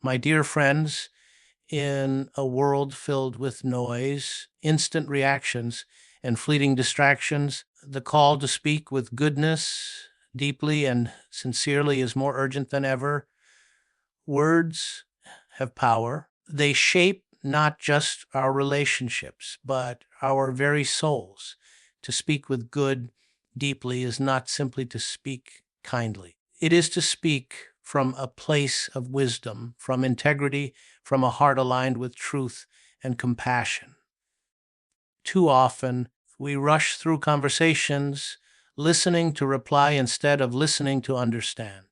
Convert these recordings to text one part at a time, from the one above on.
My dear friends, in a world filled with noise, instant reactions, and fleeting distractions, the call to speak with goodness, deeply and sincerely is more urgent than ever. Words have power. They shape not just our relationships, but our very souls. To speak with good, deeply, is not simply to speak kindly. It is to speak from a place of wisdom, from integrity, from a heart aligned with truth and compassion. Too often, we rush through conversations, listening to reply instead of listening to understand.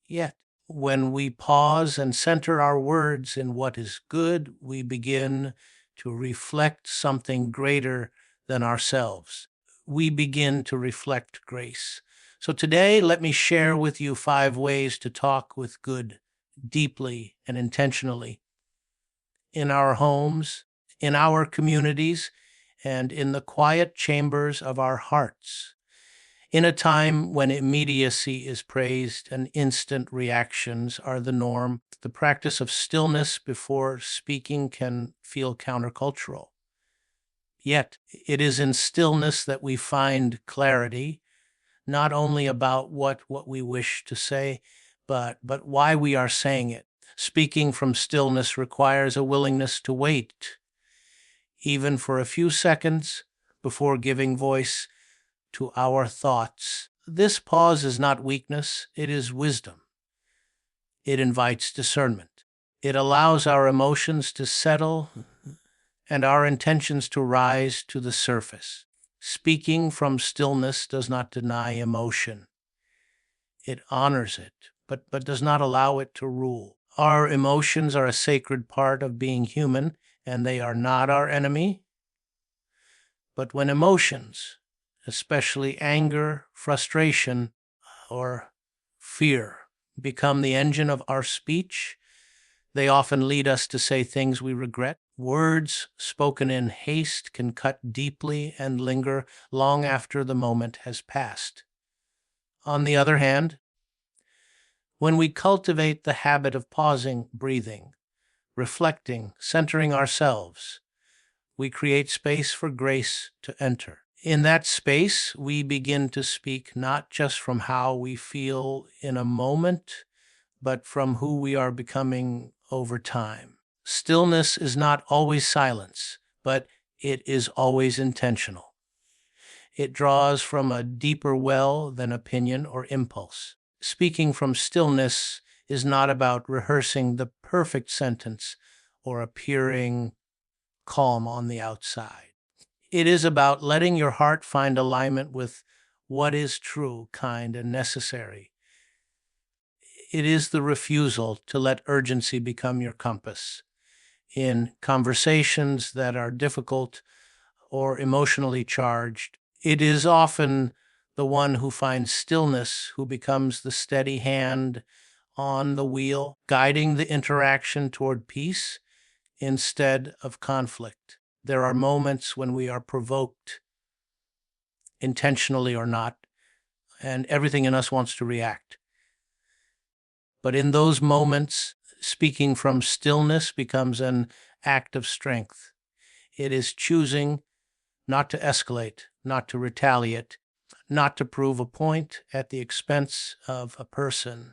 Yet, when we pause and center our words in what is good, we begin to reflect something greater than ourselves. We begin to reflect grace. So today, let me share with you 5 ways to talk with good, deeply, and intentionally in our homes, in our communities, and in the quiet chambers of our hearts. In a time when immediacy is praised and instant reactions are the norm, the practice of stillness before speaking can feel countercultural. Yet, it is in stillness that we find clarity, not only about what we wish to say, but why we are saying it. Speaking from stillness requires a willingness to wait, even for a few seconds, before giving voice to our thoughts. This pause is not weakness, it is wisdom. It invites discernment. It allows our emotions to settle and our intentions to rise to the surface. Speaking from stillness does not deny emotion. It honors it, but does not allow it to rule. Our emotions are a sacred part of being human, and they are not our enemy. But when emotions, especially anger, frustration, or fear, become the engine of our speech, they often lead us to say things we regret. Words spoken in haste can cut deeply and linger long after the moment has passed. On the other hand, when we cultivate the habit of pausing, breathing, reflecting, centering ourselves, we create space for grace to enter. In that space, we begin to speak not just from how we feel in a moment, but from who we are becoming over time. Stillness is not always silence, but it is always intentional. It draws from a deeper well than opinion or impulse. Speaking from stillness is not about rehearsing the perfect sentence or appearing calm on the outside. It is about letting your heart find alignment with what is true, kind, and necessary. It is the refusal to let urgency become your compass. In conversations that are difficult or emotionally charged, it is often the one who finds stillness who becomes the steady hand on the wheel, guiding the interaction toward peace instead of conflict. There are moments when we are provoked, intentionally or not, and everything in us wants to react. But in those moments, speaking from stillness becomes an act of strength. It is choosing not to escalate, not to retaliate, not to prove a point at the expense of a person.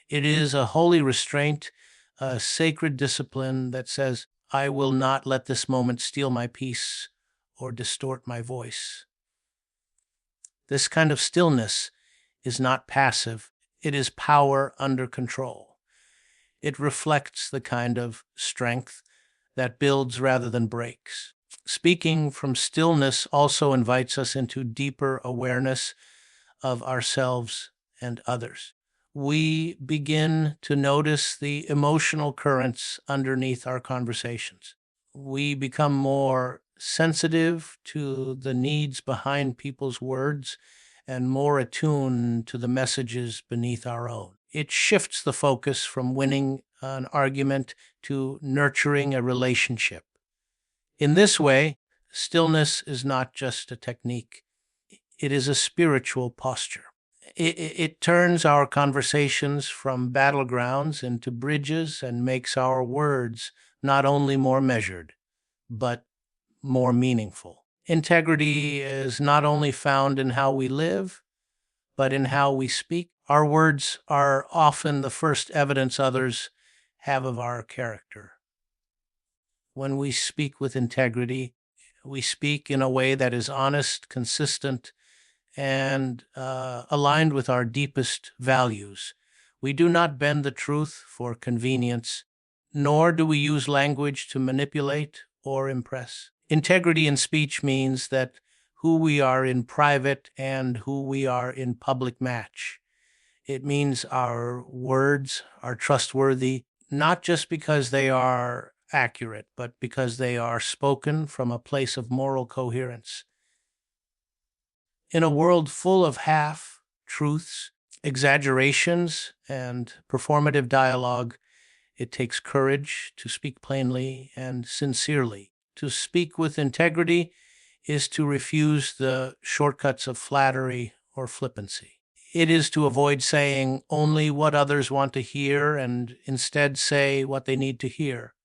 It is a holy restraint, a sacred discipline that says, I will not let this moment steal my peace or distort my voice. This kind of stillness is not passive. It is power under control. It reflects the kind of strength that builds rather than breaks. Speaking from stillness also invites us into deeper awareness of ourselves and others. We begin to notice the emotional currents underneath our conversations. We become more sensitive to the needs behind people's words and more attuned to the messages beneath our own. It shifts the focus from winning an argument to nurturing a relationship. In this way, stillness is not just a technique, it is a spiritual posture. It turns our conversations from battlegrounds into bridges and makes our words not only more measured, but more meaningful. Integrity is not only found in how we live, but in how we speak. Our words are often the first evidence others have of our character. When we speak with integrity, we speak in a way that is honest, consistent, and aligned with our deepest values. We do not bend the truth for convenience, nor do we use language to manipulate or impress. Integrity in speech means that who we are in private and who we are in public match. It means our words are trustworthy, not just because they are accurate, but because they are spoken from a place of moral coherence. In a world full of half-truths, exaggerations, and performative dialogue, it takes courage to speak plainly and sincerely. To speak with integrity is to refuse the shortcuts of flattery or flippancy. It is to avoid saying only what others want to hear and instead say what they need to hear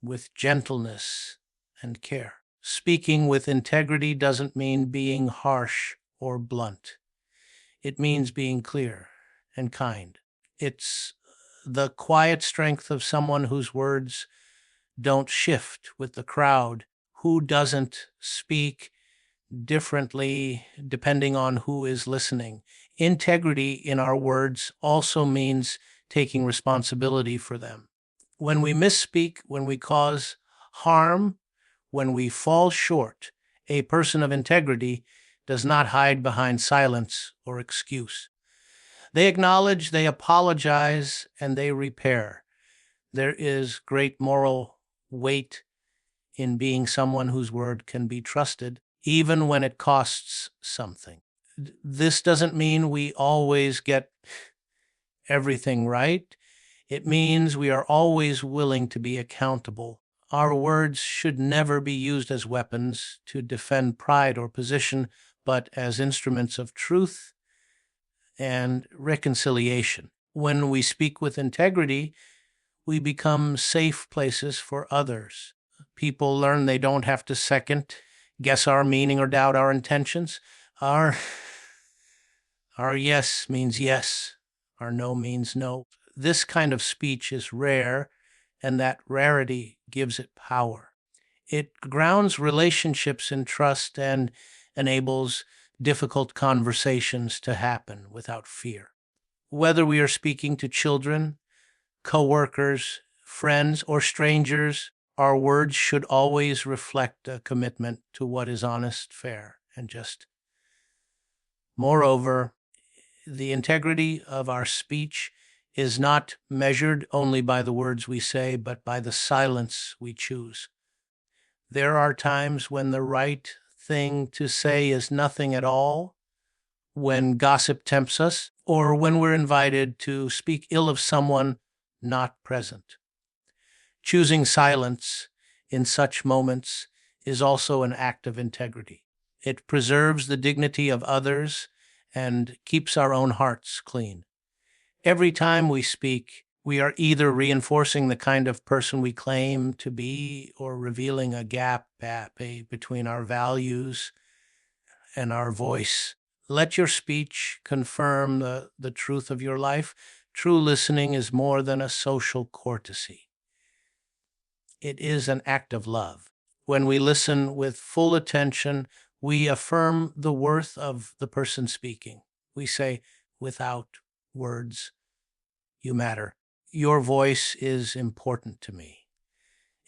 with gentleness and care. Speaking with integrity doesn't mean being harsh or blunt. It means being clear and kind. It's the quiet strength of someone whose words don't shift with the crowd, who doesn't speak differently depending on who is listening. Integrity in our words also means taking responsibility for them. When we misspeak, when we cause harm, when we fall short, a person of integrity does not hide behind silence or excuse. They acknowledge, they apologize, and they repair. There is great moral weight in being someone whose word can be trusted, even when it costs something. This doesn't mean we always get everything right. It means we are always willing to be accountable. Our words should never be used as weapons to defend pride or position, but as instruments of truth and reconciliation. When we speak with integrity, we become safe places for others. People learn they don't have to second guess our meaning or doubt our intentions. Our yes means yes. Our no means no. This kind of speech is rare, and that rarity gives it power. It grounds relationships in trust and enables difficult conversations to happen without fear. Whether we are speaking to children, co-workers, friends, or strangers, our words should always reflect a commitment to what is honest, fair, and just. Moreover, the integrity of our speech is not measured only by the words we say, but by the silence we choose. There are times when the right thing to say is nothing at all, when gossip tempts us, or when we're invited to speak ill of someone not present. Choosing silence in such moments is also an act of integrity. It preserves the dignity of others and keeps our own hearts clean. Every time we speak, we are either reinforcing the kind of person we claim to be or revealing a gap between our values and our voice. Let your speech confirm the truth of your life. True listening is more than a social courtesy. It is an act of love. When we listen with full attention, we affirm the worth of the person speaking. We say, without words, you matter. Your voice is important to me.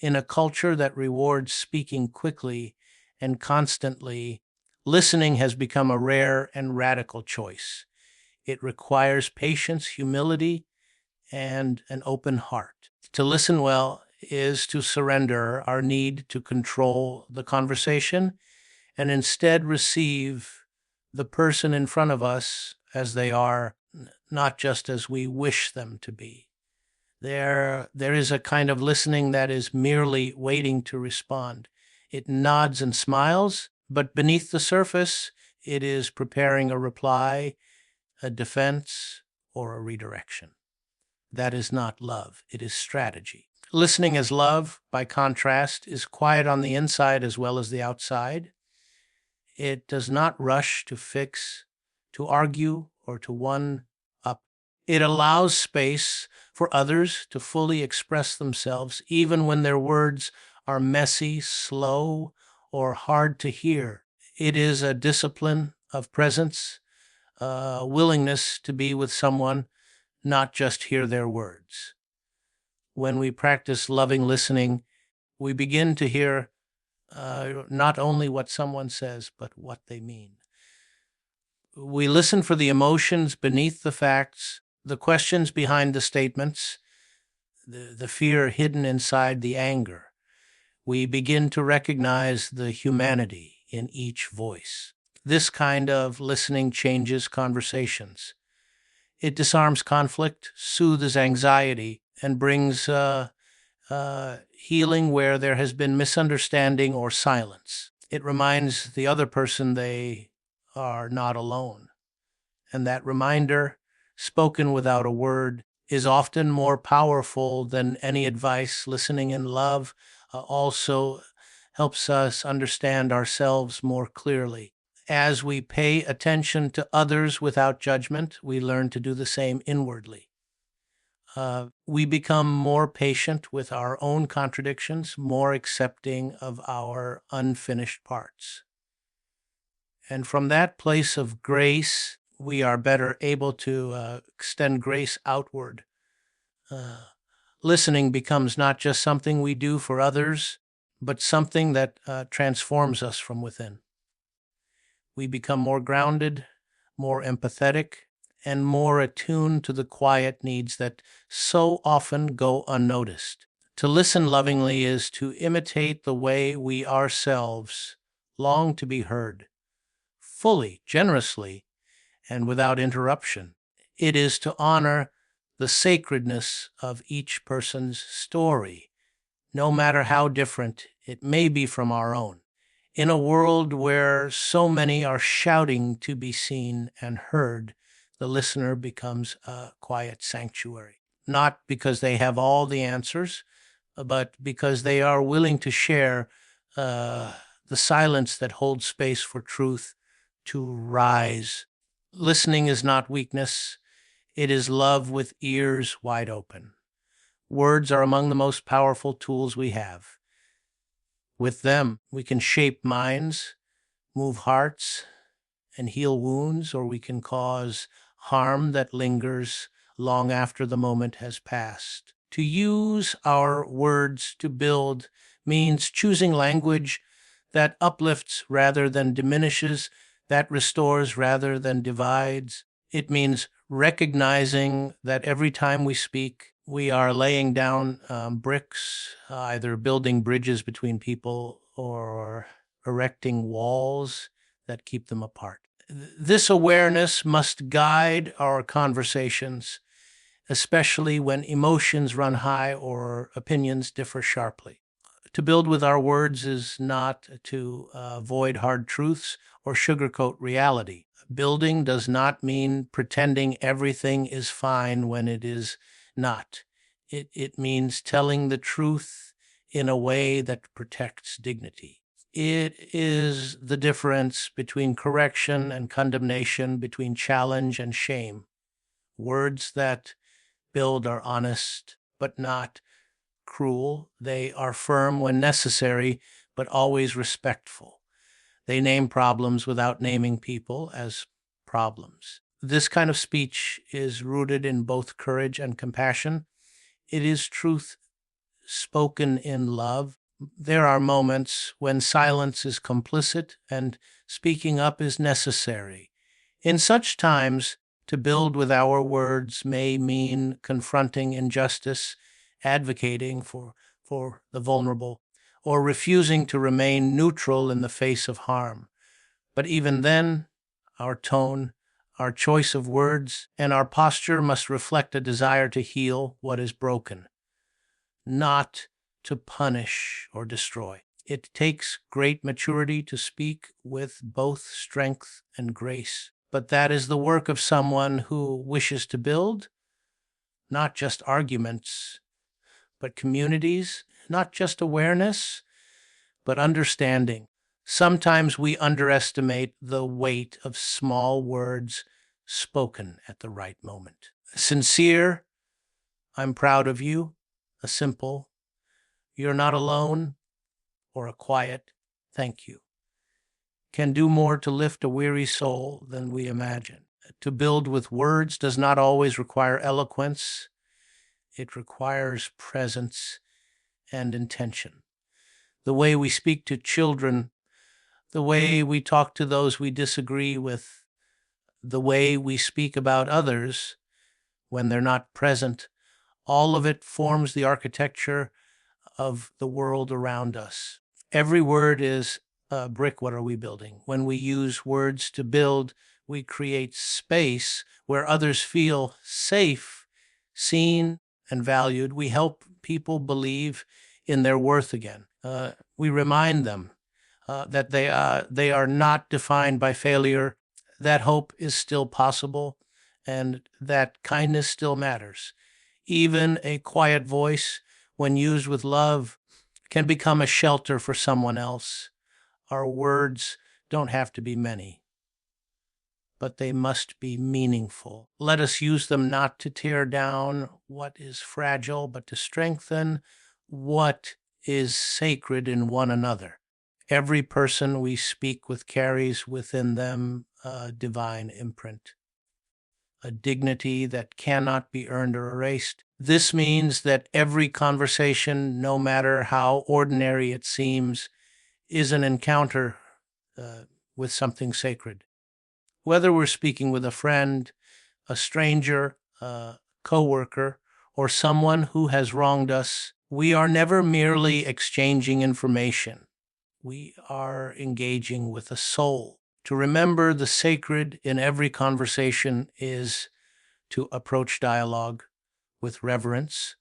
In a culture that rewards speaking quickly and constantly, listening has become a rare and radical choice. It requires patience, humility, and an open heart. To listen well is to surrender our need to control the conversation and instead receive the person in front of us as they are, not just as we wish them to be. There is a kind of listening that is merely waiting to respond. It nods and smiles, but beneath the surface, it is preparing a reply. a defense, or a redirection. That is not love, it is strategy. Listening as love, by contrast, is quiet on the inside as well as the outside. It does not rush to fix, to argue, or to one up. It allows space for others to fully express themselves, even when their words are messy, slow, or hard to hear. It is a discipline of presence, a willingness to be with someone, not just hear their words. When we practice loving listening, we begin to hear not only what someone says, but what they mean. We listen for the emotions beneath the facts, the questions behind the statements, the fear hidden inside the anger. We begin to recognize the humanity in each voice. This kind of listening changes conversations. It disarms conflict, soothes anxiety, and brings healing where there has been misunderstanding or silence. It reminds the other person they are not alone. And that reminder, spoken without a word, is often more powerful than any advice. Listening in love also helps us understand ourselves more clearly. As we pay attention to others without judgment, we learn to do the same inwardly. We become more patient with our own contradictions, more accepting of our unfinished parts. And from that place of grace, we are better able to extend grace outward. Listening becomes not just something we do for others, but something that transforms us from within. We become more grounded, more empathetic, and more attuned to the quiet needs that so often go unnoticed. To listen lovingly is to imitate the way we ourselves long to be heard, fully, generously, and without interruption. It is to honor the sacredness of each person's story, no matter how different it may be from our own. In a world where so many are shouting to be seen and heard, the listener becomes a quiet sanctuary, not because they have all the answers, but because they are willing to share the silence that holds space for truth to rise. Listening is not weakness. It is love with ears wide open. Words are among the most powerful tools we have. With them, we can shape minds, move hearts, and heal wounds, or we can cause harm that lingers long after the moment has passed. To use our words to build means choosing language that uplifts rather than diminishes, that restores rather than divides. It means recognizing that every time we speak, we are laying down bricks, either building bridges between people or erecting walls that keep them apart. This awareness must guide our conversations, especially when emotions run high or opinions differ sharply. To build with our words is not to avoid hard truths or sugarcoat reality. Building does not mean pretending everything is fine when it is not. It means telling the truth in a way that protects dignity. It is the difference between correction and condemnation, between challenge and shame. Words that build are honest, but not cruel. They are firm when necessary, but always respectful. They name problems without naming people as problems. This kind of speech is rooted in both courage and compassion. It is truth spoken in love. There are moments when silence is complicit and speaking up is necessary. In such times, to build with our words may mean confronting injustice, advocating for the vulnerable, or refusing to remain neutral in the face of harm. But even then, our tone, our choice of words, and our posture must reflect a desire to heal what is broken, not to punish or destroy. It takes great maturity to speak with both strength and grace. but that is the work of someone who wishes to build not just arguments, but communities, not just awareness, but understanding. Sometimes we underestimate the weight of small words spoken at the right moment. Sincere, I'm proud of you. A simple, you're not alone, or a quiet, thank you, can do more to lift a weary soul than we imagine. To build with words does not always require eloquence. It requires presence and intention. The way we speak to children, the way we talk to those we disagree with, the way we speak about others when they're not present, all of it forms the architecture of the world around us. Every word is a brick. What are we building? When we use words to build, we create space where others feel safe, seen, and valued. We help people believe in their worth again. We remind them that they are not defined by failure, that hope is still possible, and that kindness still matters. Even a quiet voice, when used with love, can become a shelter for someone else. Our words don't have to be many, but they must be meaningful. Let us use them not to tear down what is fragile, but to strengthen what is sacred in one another. Every person we speak with carries within them a divine imprint, a dignity that cannot be earned or erased. This means that every conversation, no matter how ordinary it seems, is an encounter with something sacred. Whether we're speaking with a friend, a stranger, a coworker, or someone who has wronged us, we are never merely exchanging information. We are engaging with a soul. To remember the sacred in every conversation is to approach dialogue with reverence,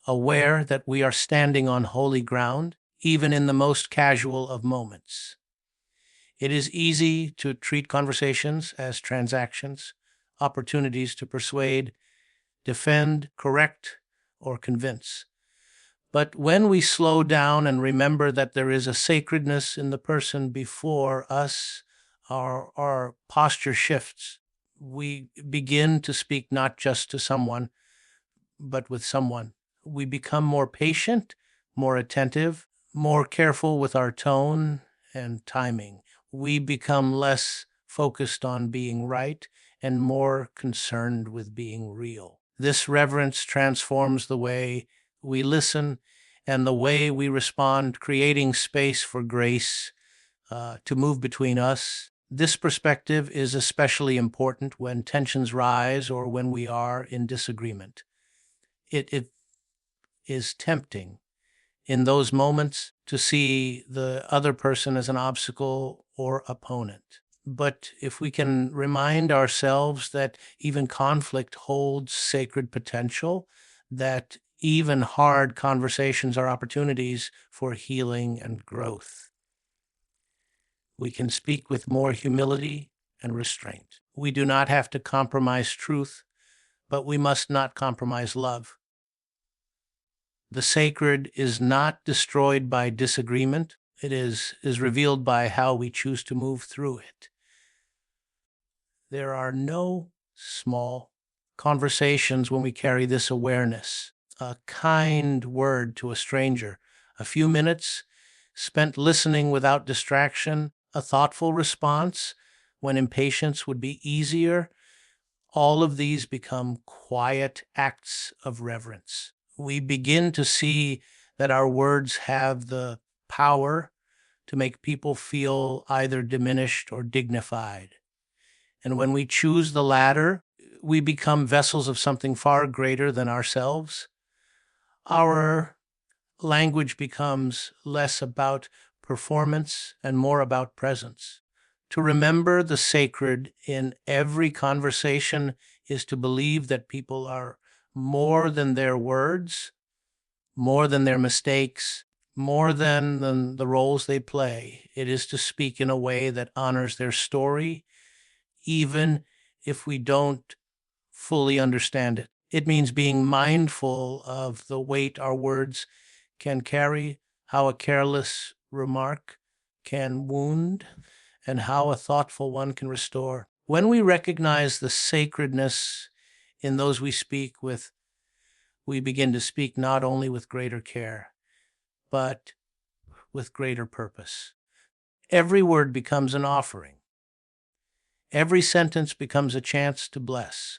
aware that we are standing on holy ground, even in the most casual of moments. It is easy to treat conversations as transactions, opportunities to persuade, defend, correct, or convince. But when we slow down and remember that there is a sacredness in the person before us, our posture shifts. We begin to speak not just to someone, but with someone. We become more patient, more attentive, more careful with our tone and timing. We become less focused on being right and more concerned with being real. This reverence transforms the way we listen and the way we respond, creating space for grace to move between us. This perspective is especially important when tensions rise or when we are in disagreement. It is tempting in those moments to see the other person as an obstacle or opponent. But if we can remind ourselves that even conflict holds sacred potential, that even hard conversations are opportunities for healing and growth, we can speak with more humility and restraint. We do not have to compromise truth, but we must not compromise love. The sacred is not destroyed by disagreement. It is revealed by how we choose to move through it. There are no small conversations when we carry this awareness. A kind word to a stranger, a few minutes spent listening without distraction, a thoughtful response when impatience would be easier. All of these become quiet acts of reverence. We begin to see that our words have the power to make people feel either diminished or dignified. And when we choose the latter, we become vessels of something far greater than ourselves. Our language becomes less about performance and more about presence. To remember the sacred in every conversation is to believe that people are more than their words, more than their mistakes, more than the roles they play. It is to speak in a way that honors their story, even if we don't fully understand it. It means being mindful of the weight our words can carry, how a careless remark can wound, and how a thoughtful one can restore. When we recognize the sacredness in those we speak with, we begin to speak not only with greater care, but with greater purpose. Every word becomes an offering. Every sentence becomes a chance to bless.